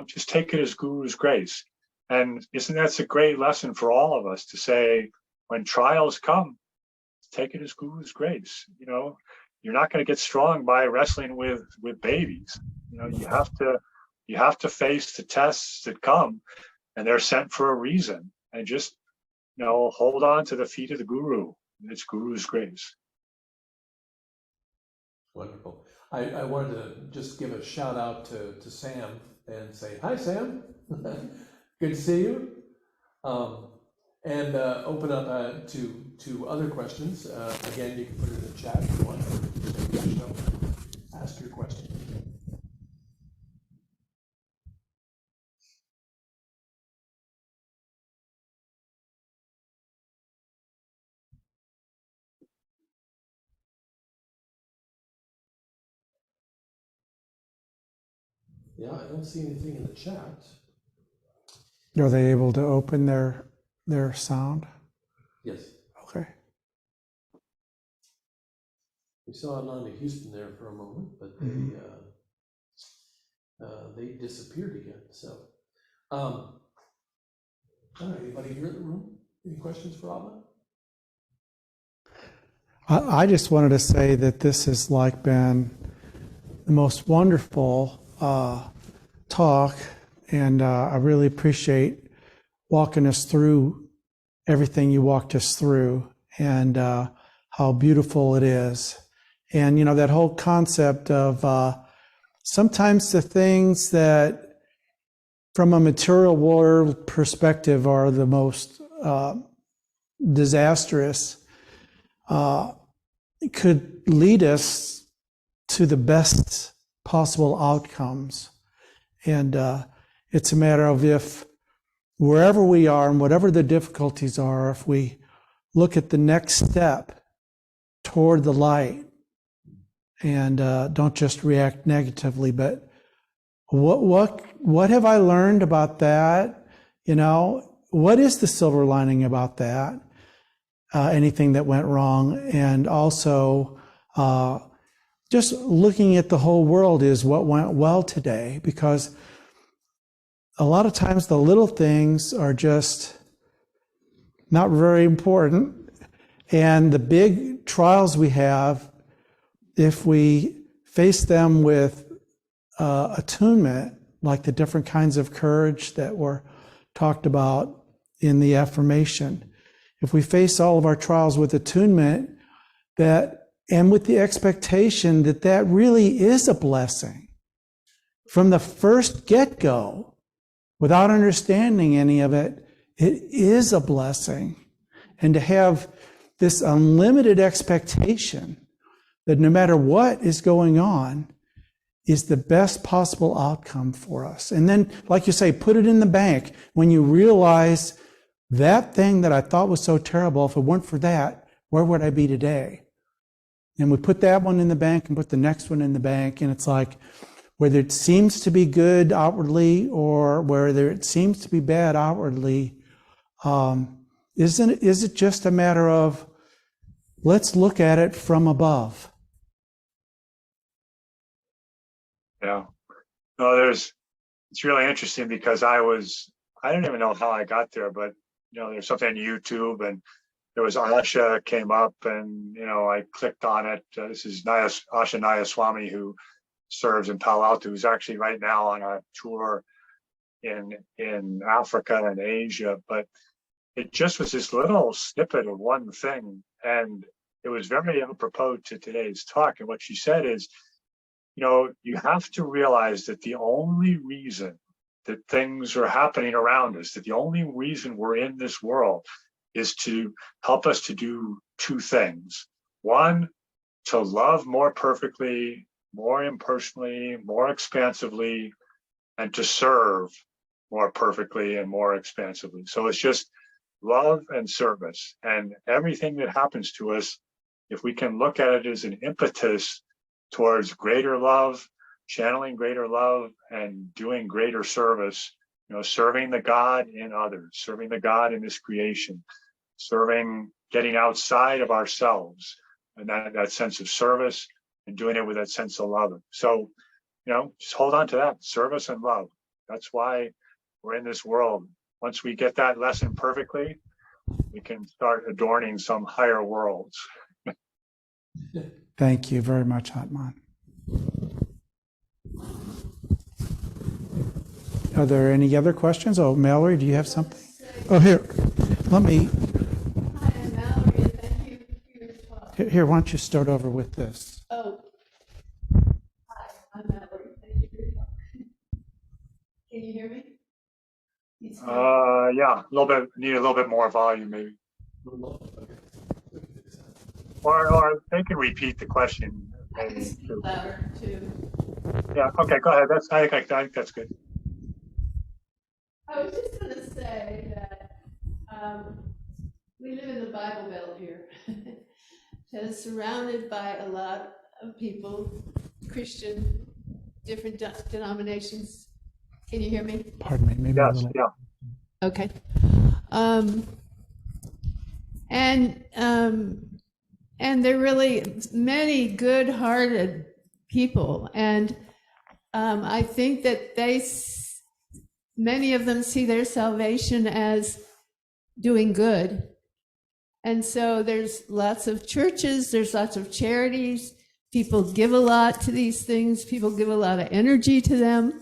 just take it as guru's grace. And that's a great lesson for all of us, to say, when trials come, take it as guru's grace. You're not going to get strong by wrestling with babies. You have to face the tests that come, and they're sent for a reason. And just hold on to the feet of the guru. It's guru's grace. Wonderful. I wanted to just give a shout out to Sam and say, hi, Sam. Good to see you. And open up to other questions. Again, you can put it in the chat if you want to ask your question. Yeah, I don't see anything in the chat. Are they able to open their sound? Yes. Okay. We saw Ananda Houston there for a moment, but they disappeared again. So, all right, anybody here in the room? Any questions for Atman? I just wanted to say that this has been the most wonderful talk, and I really appreciate walking us through everything you walked us through, and how beautiful it is. And that whole concept of sometimes the things that from a material world perspective are the most disastrous could lead us to the best possible outcomes. And it's a matter of, if wherever we are and whatever the difficulties are, if we look at the next step toward the light and don't just react negatively, but what have I learned about that? What is the silver lining about that? Anything that went wrong, and also just looking at the whole world is what went well today, because a lot of times the little things are just not very important, and the big trials we have, if we face them with attunement, like the different kinds of courage that were talked about in the affirmation, if we face all of our trials with attunement, and with the expectation that really is a blessing from the first get-go, without understanding any of it, it is a blessing. And to have this unlimited expectation that no matter what is going on, is the best possible outcome for us. And then, like you say, put it in the bank when you realize that thing that I thought was so terrible, if it weren't for that, where would I be today? And we put that one in the bank and put the next one in the bank. And it's like, whether it seems to be good outwardly or whether it seems to be bad outwardly, is it just a matter of, let's look at it from above? Yeah. No, it's really interesting because I don't even know how I got there, but there's something on YouTube and there was Asha came up and, I clicked on it. This is Asha Nayaswamy, who serves in Palo Alto, who's actually right now on a tour in Africa and Asia. But it just was this little snippet of one thing. And it was very apropos to today's talk. And what she said is, you have to realize that the only reason that things are happening around us, that the only reason we're in this world is to help us to do two things. One, to love more perfectly, more impersonally, more expansively, and to serve more perfectly and more expansively. So it's just love and service. And everything that happens to us, if we can look at it as an impetus towards greater love, channeling greater love, and doing greater service, serving the God in others, serving the God in this creation, getting outside of ourselves, and that sense of service, and doing it with that sense of love. So, just hold on to that, service and love. That's why we're in this world. Once we get that lesson perfectly, we can start adorning some higher worlds. Thank you very much, Atman. Are there any other questions? Oh, Mallory, do you have something? Oh, here, let me. Hi, I'm Mallory. Thank you for your talk. Here, why don't you start over with this? Oh, hi, I'm Mallory. Thank you for your talk. Can you hear me? Yeah, need a little bit more volume, maybe. Or they can repeat the question. I can speak louder too. Yeah. Okay. Go ahead. I think that's good. I was just going to say that we live in the Bible Belt here, that is surrounded by a lot of people, Christian, different denominations. Can you hear me? Pardon me, maybe a little. Yeah. Okay. And they're really many good-hearted people, and I think that many of them see their salvation as doing good. And so there's lots of churches, there's lots of charities, people give a lot to these things, people give a lot of energy to them.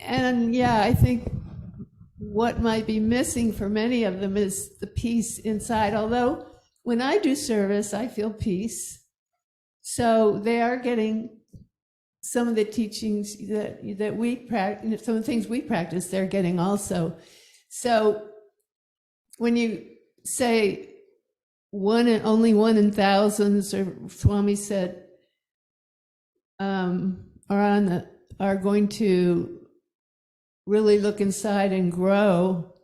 And yeah, I think what might be missing for many of them is the peace inside. Although when I do service, I feel peace. So they are getting some of the teachings that we practice, some of the things we practice, they're getting also. So when you say only one in thousands, or Swami said, are going to really look inside and grow,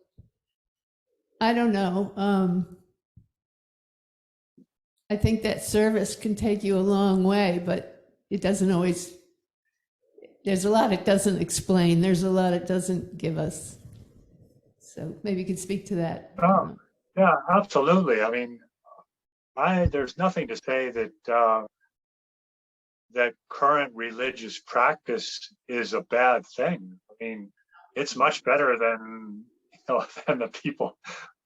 I don't know. I think that service can take you a long way, but it doesn't always. There's a lot it doesn't explain. There's a lot it doesn't give us. So maybe you could speak to that. Oh, yeah, absolutely. I mean, there's nothing to say that that current religious practice is a bad thing. I mean, it's much better than than the people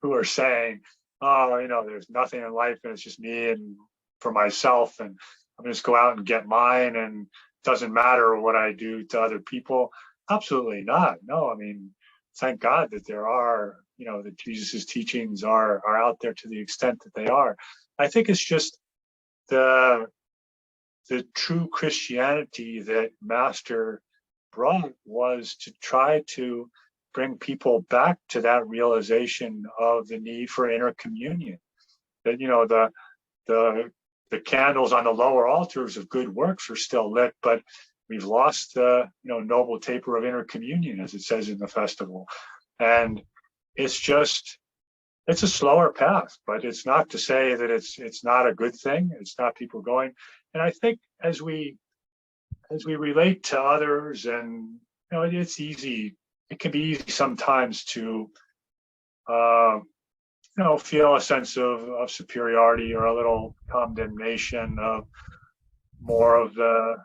who are saying, oh, there's nothing in life and it's just me and for myself, and I'm just go out and get mine, and it doesn't matter what I do to other people. Absolutely not. No, I mean, thank God that there are, that Jesus's teachings are out there to the extent that they are. I think it's just the true Christianity that Master brought was to try to bring people back to that realization of the need for inner communion. That the the candles on the lower altars of good works are still lit, but we've lost the noble taper of intercommunion, as it says in the festival. And it's a slower path, but it's not to say that it's not a good thing. It's not people going. And I think as we relate to others, and it's easy. It can be easy sometimes to feel a sense of superiority or a little condemnation of more of the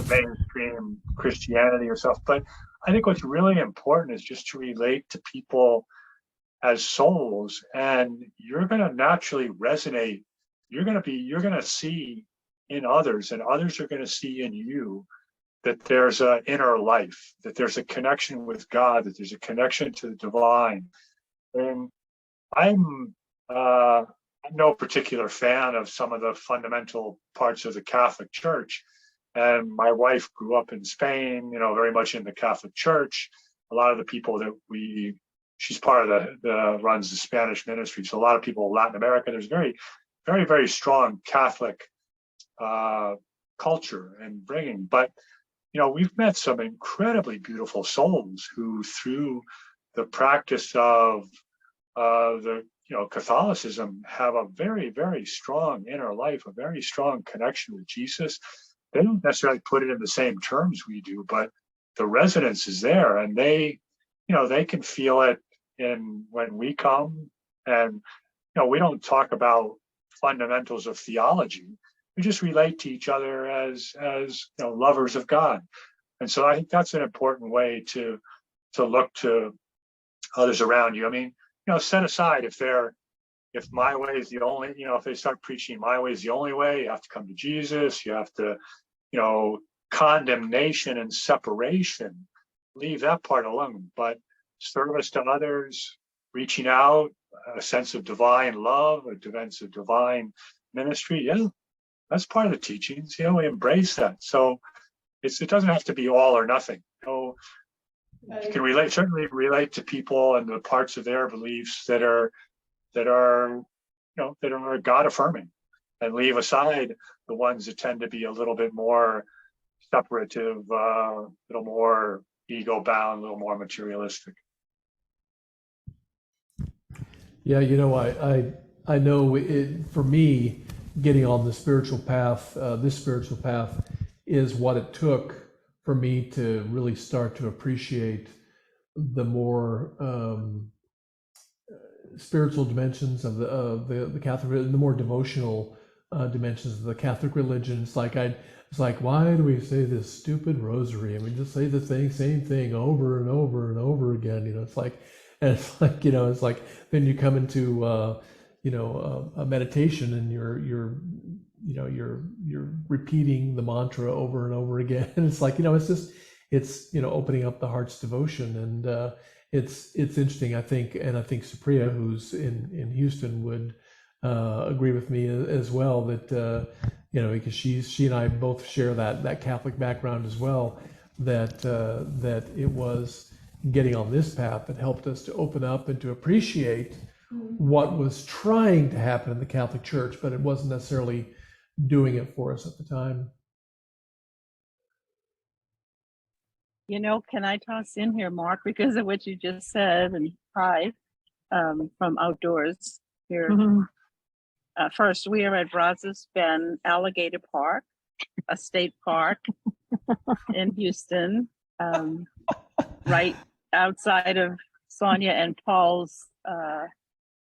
mainstream Christianity or stuff. But I think what's really important is just to relate to people as souls, and you're going to naturally resonate. You're going to see in others, and others are going to see in you that there's an inner life, that there's a connection with God, that there's a connection to the divine. And I'm no particular fan of some of the fundamental parts of the Catholic Church. And my wife grew up in Spain, very much in the Catholic Church. A lot of the people that she's part of runs the Spanish ministry. So a lot of people in Latin America, there's very, very, very strong Catholic culture and bringing. But, we've met some incredibly beautiful souls who, through the practice of Catholicism, have a very, very strong inner life, a very strong connection with Jesus. They don't necessarily put it in the same terms we do, but the resonance is there, and they can feel it when we come. And we don't talk about fundamentals of theology. We just relate to each other as lovers of God. And so I think that's an important way to look to others around you. I mean, set aside if my way is the only, if they start preaching my way is the only way, you have to come to Jesus, you have to, condemnation and separation, leave that part alone. But service to others, reaching out, a sense of divine love, a sense of divine ministry, that's part of the teachings. We embrace that. So it doesn't have to be all or nothing. You can certainly relate to people and the parts of their beliefs that are God affirming, and leave aside the ones that tend to be a little bit more separative, a little more ego bound, a little more materialistic. Yeah, I know for me, getting on the spiritual path, this spiritual path, is what it took for me to really start to appreciate the more spiritual dimensions of the Catholic, the more devotional dimensions of the Catholic religion. It's like, why do we say this stupid rosary? I mean, just say the same thing over and over and over again. It's like then you come into a meditation, and you're repeating the mantra over and over again. And it's like, it's opening up the heart's devotion. And it's interesting, I think Supriya, who's in Houston, would agree with me as well, that because she and I both share that Catholic background as well, that it was getting on this path that helped us to open up and to appreciate what was trying to happen in the Catholic Church, but it wasn't necessarily doing it for us at the time. Can I toss in here, Mark, because of what you just said, and hi, from outdoors here. Mm-hmm. First, we are at Brazos Bend Alligator Park, a state park in Houston, right outside of Sonia and Paul's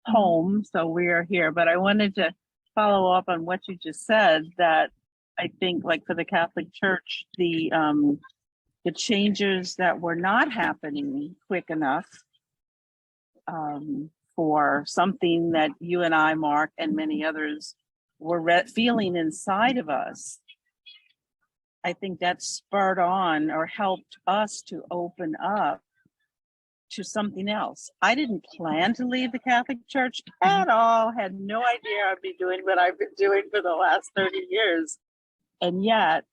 home. So we are here. But I wanted to follow up on what you just said, that I think, like, for the Catholic Church, the changes that were not happening quick enough for something that you and I, Mark, and many others were feeling inside of us. I think that spurred on or helped us to open up to something else. I didn't plan to leave the Catholic Church at all, had no idea I'd be doing what I've been doing for the last 30 years. And yet,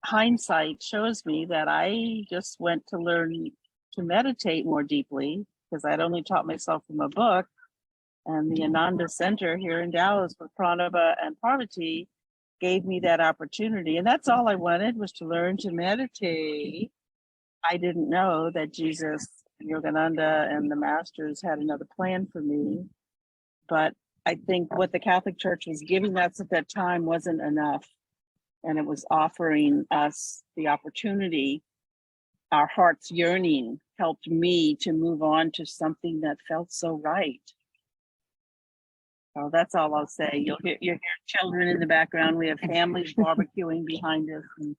hindsight shows me that I just went to learn to meditate more deeply, because I'd only taught myself from a book. And the Ananda Center here in Dallas with Pranava and Parvati gave me that opportunity. And that's all I wanted, was to learn to meditate. I didn't know that Jesus, Yogananda, and the masters had another plan for me. But I think what the Catholic Church was giving us at that time wasn't enough. And it was offering us the opportunity. Our heart's yearning helped me to move on to something that felt so right. So that's all I'll say. You'll hear children in the background. We have families barbecuing behind us. And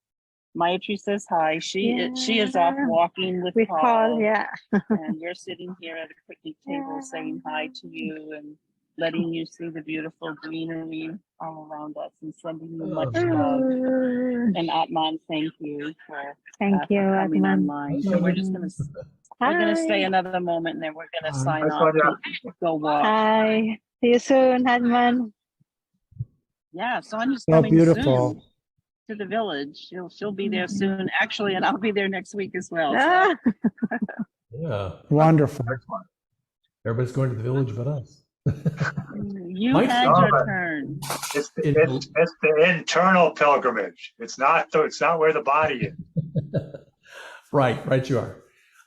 Maitri says hi. She is off walking with Paul. Yeah. And you're sitting here at a picnic table saying hi to you and letting you see the beautiful greenery all around us and sending you much love. And Atman, thank you for Thank you, coming Atman. online. So we're just gonna stay another moment and then we're gonna sign Hi, off Sonia. to go walk. Hi. See you soon, Atman. Yeah, Sonia's Oh, coming beautiful. soon to the village. She'll be there soon. Actually, and I'll be there next week as well. So. Ah, Yeah. Wonderful. Excellent. Everybody's going to the village but us. You Mike's had gone. your turn. It's the internal pilgrimage. It's not where the body is. Right you are.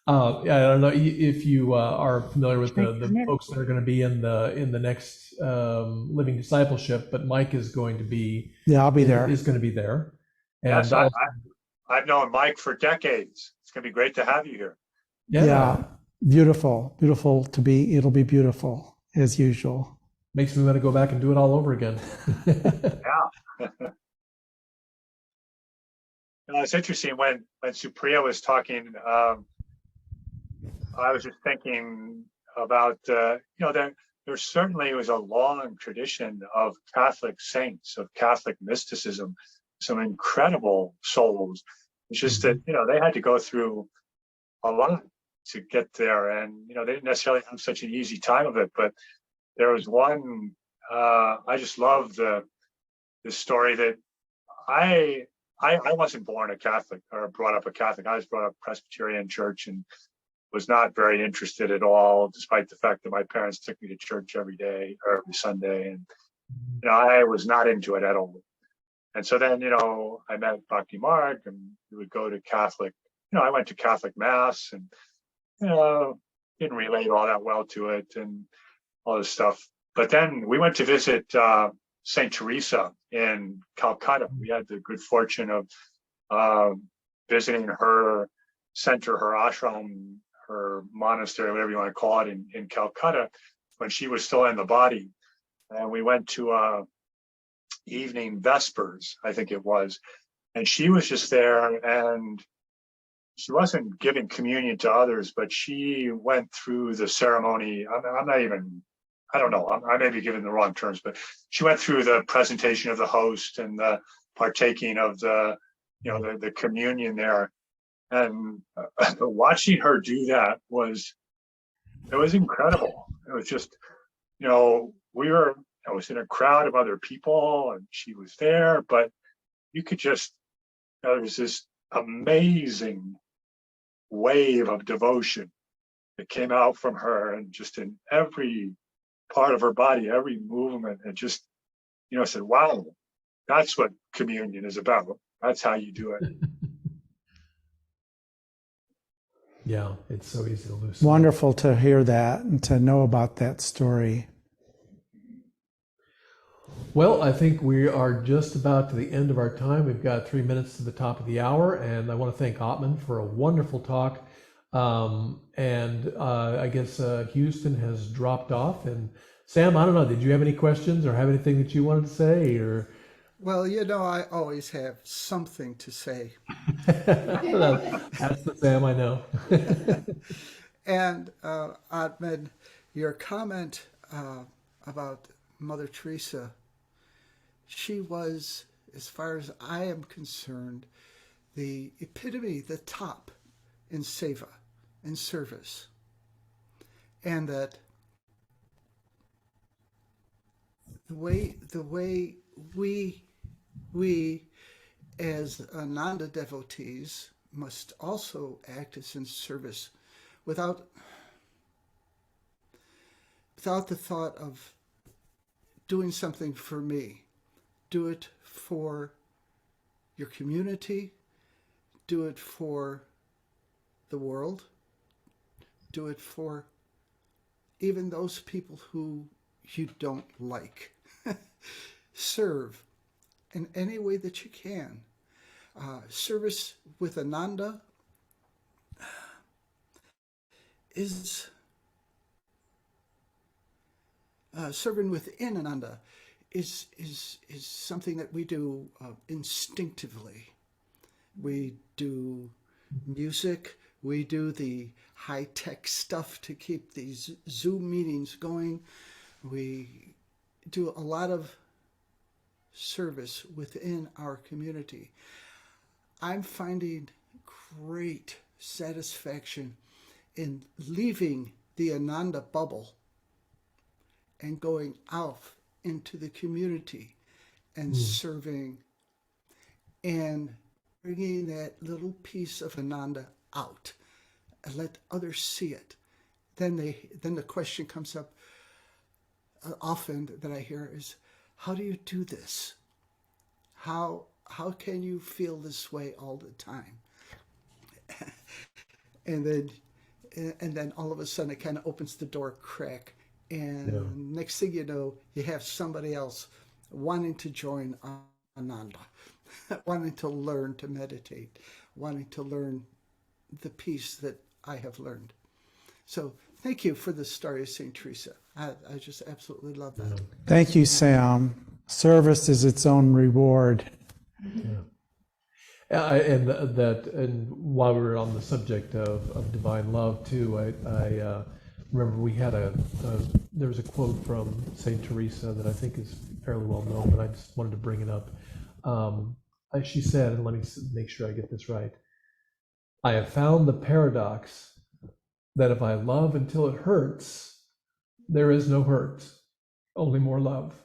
Yeah, I don't know if you are familiar with the folks that are going to be in the next Living Discipleship, but Mike is going to be. Yeah, I'll be there. Is going to be there. And Yes, I've known Mike for decades. It's going to be great to have you here. Yeah, beautiful to be. It'll be beautiful as usual. Makes me want to go back and do it all over again. Yeah. It's interesting when Supriya was talking. I was just thinking about there certainly was a long tradition of Catholic saints, of Catholic mysticism, some incredible souls. It's just that they had to go through a lot to get there, and they didn't necessarily have such an easy time of it. But there was one. I just love the story that I wasn't born a Catholic or brought up a Catholic. I was brought up Presbyterian church and was not very interested at all, despite the fact that my parents took me to church every day or every Sunday. And I was not into it at all. And so then, I met Bhakti Marg and we would go to Catholic, I went to Catholic Mass and, didn't relate all that well to it and all this stuff. But then we went to visit St. Teresa in Calcutta. We had the good fortune of visiting her center, her ashram, her monastery, whatever you want to call it, in Calcutta, when she was still in the body. And we went to evening vespers, I think it was. And she was just there, and she wasn't giving communion to others, but she went through the ceremony. I'm not even, I don't know, I may be giving the wrong terms, but she went through the presentation of the host and the partaking of the communion there. And watching her do that was incredible. It was just, I was in a crowd of other people and she was there, but you could just, there was this amazing wave of devotion that came out from her, and just in every part of her body, every movement, and just, said, wow, that's what communion is about. That's how you do it. Yeah, it's so easy to lose. Wonderful to hear that and to know about that story. Well, I think we are just about to the end of our time. We've got 3 minutes to the top of the hour, and I want to thank Atman for a wonderful talk. I guess Houston has dropped off. And Sam, I don't know, did you have any questions or have anything that you wanted to say? Or Well, I always have something to say. That's the Sam I know. And Atman, your comment about Mother Teresa, she was, as far as I am concerned, the epitome, the top in seva, in service. And that the way we as Ananda devotees must also act as in service without without the thought of doing something for me. Do it for your community. Do it for the world. Do it for even those people who you don't like. Serve in any way that you can. Service with Ananda is serving within Ananda is something that we do instinctively. We do music. We do the high-tech stuff to keep these Zoom meetings going. We do a lot of service within our community. I'm finding great satisfaction in leaving the Ananda bubble and going out into the community and serving and bringing that little piece of Ananda out and let others see it. Then the question comes up often that I hear is, how do you do this? How can you feel this way all the time? and then all of a sudden it kind of opens the door crack, and next thing you know, you have somebody else wanting to join Ananda, wanting to learn to meditate, wanting to learn the peace that I have learned. So thank you for the story of St. Teresa. I just absolutely love that. Thank you, Sam. Service is its own reward. And while we were on the subject of divine love too, I remember we had there was a quote from Saint Teresa that I think is fairly well known, but I just wanted to bring it up. She said, and let me make sure I get this right: I have found the paradox that if I love until it hurts, there is no hurt, only more love.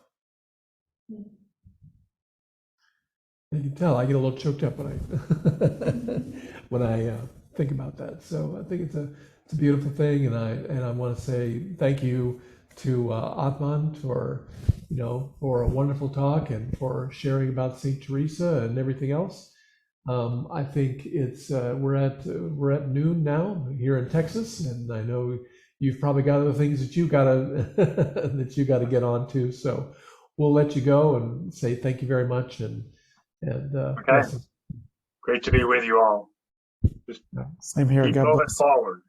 You can tell I get a little choked up when I think about that. So I think it's a beautiful thing, and I want to say thank you to Atman for a wonderful talk and for sharing about Saint Teresa and everything else. I think it's we're at noon now here in Texas, and I know you've probably got other things that you gotta get on to. So we'll let you go and say thank you very much and Okay. blessings. Great to be with you all. Just Same here. keep God moving bless. forward.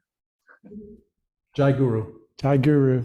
Jai Guru. Jai Guru.